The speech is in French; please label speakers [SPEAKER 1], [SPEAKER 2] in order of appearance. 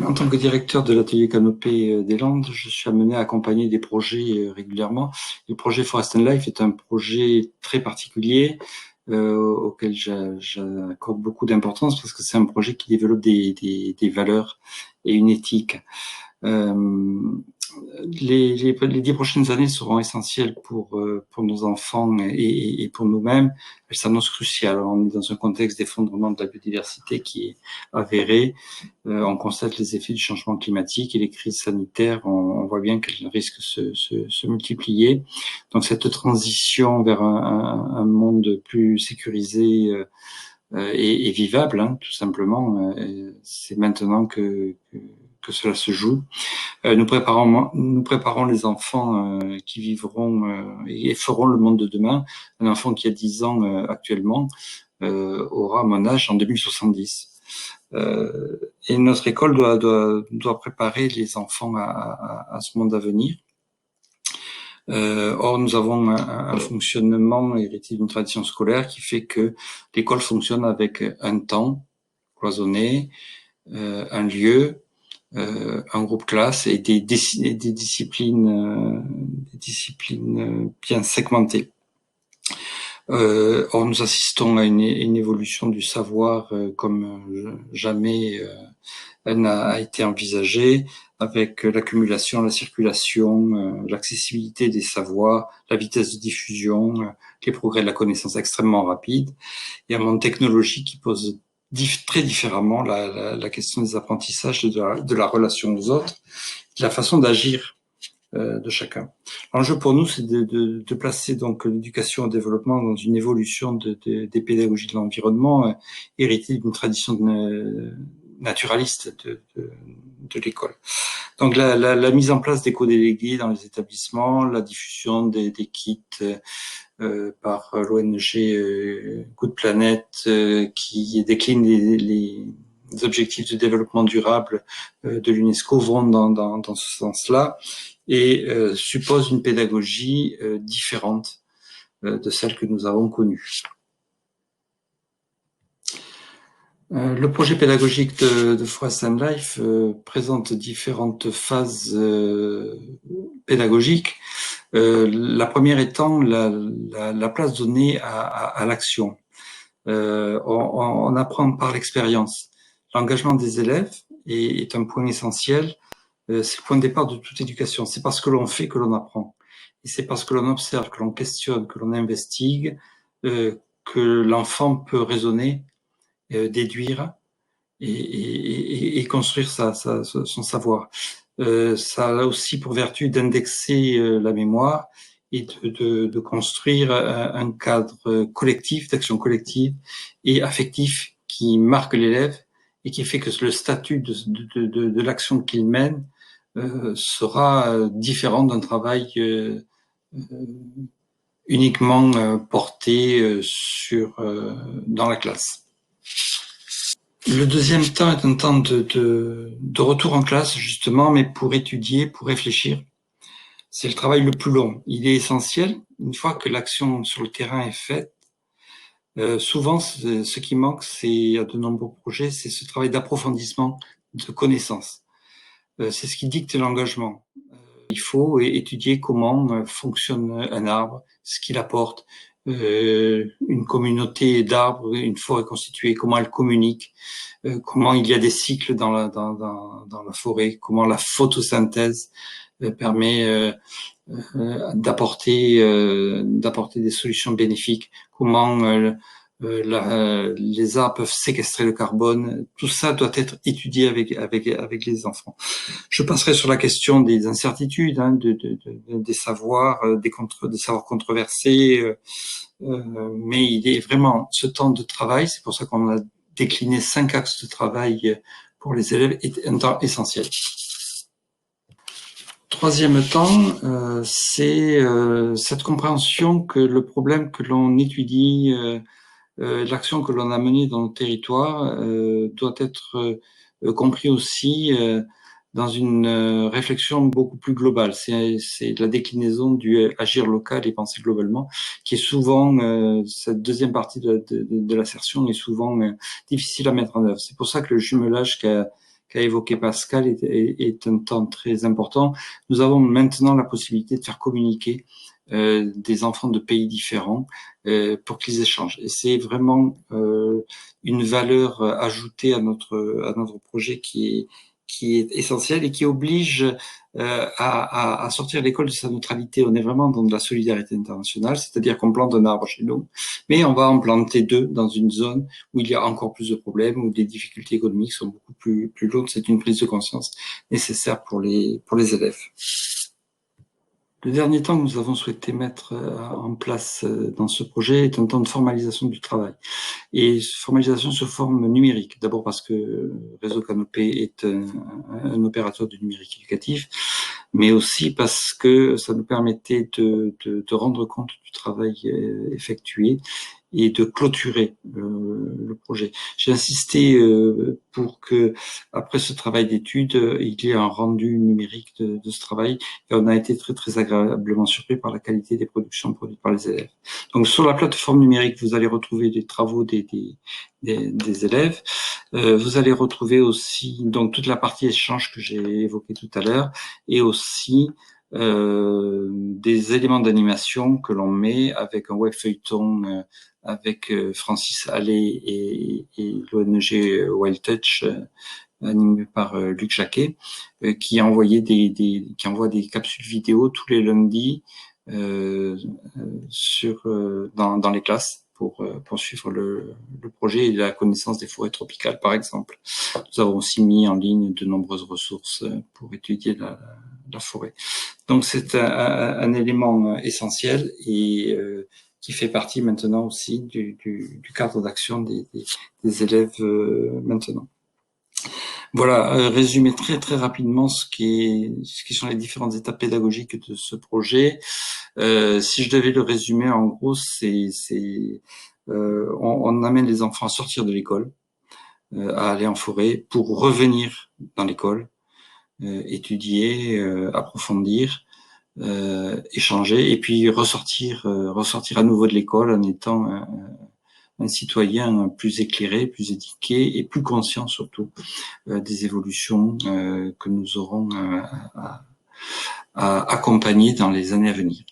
[SPEAKER 1] En tant que directeur de l'atelier Canopée des Landes, je suis amené à accompagner des projets régulièrement. Le projet Forest and Life est un projet très particulier auquel j'accorde beaucoup d'importance parce que c'est un projet qui développe des valeurs et une éthique. Les 10 prochaines années seront essentielles pour nos enfants et pour nous-mêmes. Elles s'annoncent cruciales. On est dans un contexte d'effondrement de la biodiversité qui est avéré. On constate les effets du changement climatique et les crises sanitaires. On voit bien qu'elles risquent de se multiplier. Donc cette transition vers un monde plus sécurisé et vivable, hein, tout simplement, c'est maintenant que cela se joue. Nous préparons les enfants qui vivront et feront le monde de demain. Un enfant qui a 10 ans actuellement aura mon âge en 2070. Et notre école doit préparer les enfants à ce monde à venir. Or, nous avons un fonctionnement hérité d'une tradition scolaire qui fait que l'école fonctionne avec un temps cloisonné, un lieu, un groupe classe et des disciplines bien segmentées. Or, nous assistons à une évolution du savoir comme jamais n'a été envisagée, avec l'accumulation, la circulation, l'accessibilité des savoirs, la vitesse de diffusion, les progrès de la connaissance extrêmement rapides, et un monde technologique qui pose très différemment la question des apprentissages, de la relation aux autres, de la façon d'agir de chacun. L'enjeu pour nous, c'est de placer donc l'éducation au développement dans une évolution des pédagogies de l'environnement, héritée d'une tradition naturaliste de l'école. Donc la mise en place d'éco-délégués dans les établissements, la diffusion des kits par l'ONG Good Planet qui décline les objectifs de développement durable de l'UNESCO vont dans ce sens-là et suppose une pédagogie différente de celle que nous avons connue. Le projet pédagogique de Forest and Life présente différentes phases pédagogiques. La première étant la place donnée à l'action. On apprend par l'expérience. L'engagement des élèves est un point essentiel. C'est le point de départ de toute éducation. C'est parce que l'on fait que l'on apprend. Et c'est parce que l'on observe, que l'on questionne, que l'on investigue, que l'enfant peut raisonner, déduire et construire son savoir. Ça a aussi pour vertu d'indexer la mémoire et de construire un cadre collectif, d'action collective et affectif qui marque l'élève et qui fait que le statut de l'action qu'il mène sera différent d'un travail uniquement porté dans la classe. Le deuxième temps est un temps de retour en classe, justement, mais pour étudier, pour réfléchir. C'est le travail le plus long. Il est essentiel, une fois que l'action sur le terrain est faite, souvent, ce qui manque, c'est, à de nombreux projets, c'est ce travail d'approfondissement de connaissances. C'est ce qui dicte l'engagement. Il faut étudier comment fonctionne un arbre, ce qu'il apporte, une communauté d'arbres, une forêt constituée, comment elle communique, comment il y a des cycles dans la forêt, comment la photosynthèse permet d'apporter des solutions bénéfiques, comment les arbres peuvent séquestrer le carbone. Tout ça doit être étudié avec les enfants. Je passerai sur la question des incertitudes, hein, des savoirs, des savoirs controversés, mais il est vraiment ce temps de travail, c'est pour ça qu'on a décliné 5 axes de travail pour les élèves, est un temps essentiel. Troisième temps, c'est cette compréhension que le problème que l'on étudie, l'action que l'on a menée dans le territoire doit être compris aussi dans une réflexion beaucoup plus globale. C'est la déclinaison du agir local et penser globalement, qui est souvent, cette deuxième partie de l'assertion est souvent difficile à mettre en œuvre. C'est pour ça que le jumelage qu'a évoqué Pascal est un temps très important. Nous avons maintenant la possibilité de faire communiquer des enfants de pays différents pour qu'ils échangent. Et c'est vraiment une valeur ajoutée à notre projet qui est essentielle et qui oblige à sortir l'école de sa neutralité. On est vraiment dans de la solidarité internationale, c'est-à-dire qu'on plante un arbre chez nous, mais on va en planter deux dans une zone où il y a encore plus de problèmes, où les difficultés économiques sont beaucoup plus lourdes. C'est une prise de conscience nécessaire pour les élèves. Le dernier temps que nous avons souhaité mettre en place dans ce projet est un temps de formalisation du travail. Et formalisation sous forme numérique. D'abord parce que Réseau Canopé est un opérateur du numérique éducatif, mais aussi parce que ça nous permettait de rendre compte du travail effectué et de clôturer le projet. J'ai insisté pour que, après ce travail d'étude, il y ait un rendu numérique de ce travail, et on a été très très agréablement surpris par la qualité des productions produites par les élèves. Donc sur la plateforme numérique, vous allez retrouver les travaux des élèves. Vous allez retrouver aussi donc toute la partie échange que j'ai évoquée tout à l'heure, et aussi des éléments d'animation que l'on met avec un web feuilleton avec Francis Allais et l'ONG Wild Touch, animé par Luc Jacquet, qui envoie des capsules vidéo tous les lundis dans les classes pour suivre le projet et la connaissance des forêts tropicales, par exemple. Nous avons aussi mis en ligne de nombreuses ressources pour étudier la forêt. Donc c'est un élément essentiel et qui fait partie maintenant aussi du cadre d'action des élèves maintenant. Voilà, résumer très très rapidement ce qui sont les différentes étapes pédagogiques de ce projet. Si je devais le résumer, en gros, on amène les enfants à sortir de l'école, à aller en forêt pour revenir dans l'école, étudier, approfondir, échanger et puis ressortir à nouveau de l'école en étant un citoyen plus éclairé, plus éduqué et plus conscient surtout des évolutions que nous aurons à accompagner dans les années à venir.